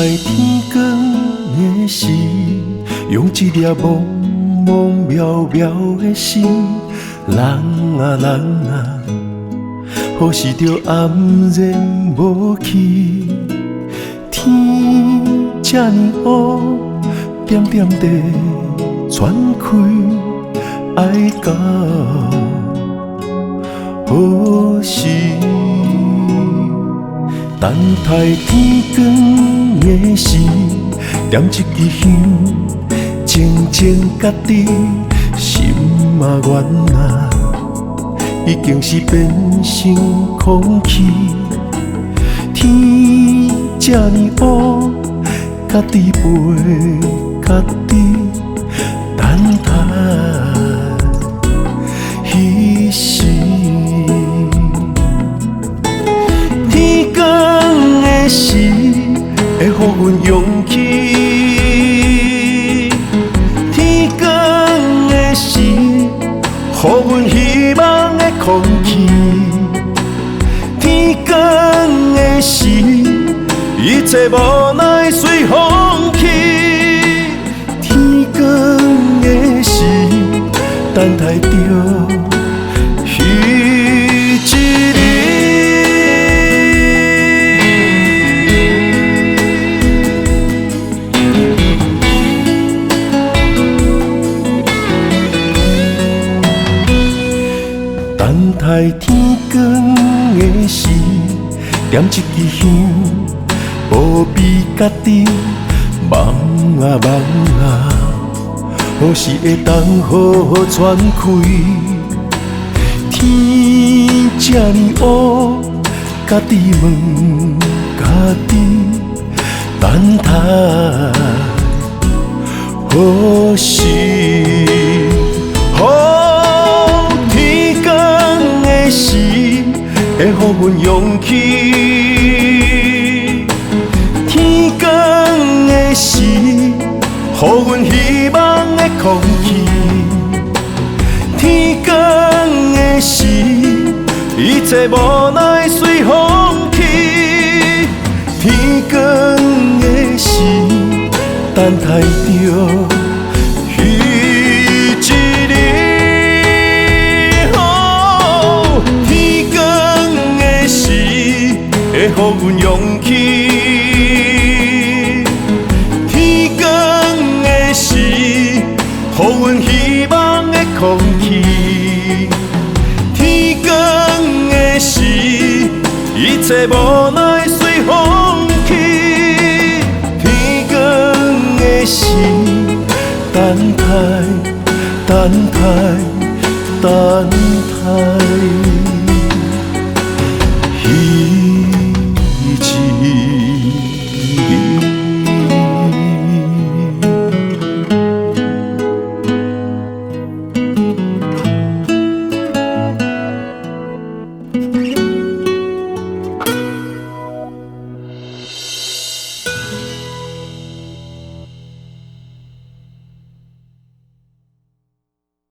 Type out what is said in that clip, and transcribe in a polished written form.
台天光的时，用一粒茫茫渺渺的心，人啊人啊，何时就黯然无去？天这呢黑，点点地传开，爱到何时？等待天光的时，点一支香，静静家己心啊愿啊，已经是变成空气。天这呢黑，家己陪家己等待彼时。天光的时，会予阮勇气；天光的时，予阮希望的空气。天光的时，一切无奈随风去。天光的时，等待着彼一日。等待天光的时，点一支香，无比家己梦啊梦啊，何时会当好好传开？天这呢黑，家己问家己，等待何时？会予阮勇气，天光的时，予阮希望的空气。天光的时，一切无奈随风去。天光的时，等待着彼一日。会予阮勇气，天光的时，予阮希望的空气。天光的时，一切无奈随风去。天光的时，等待，等待，等待。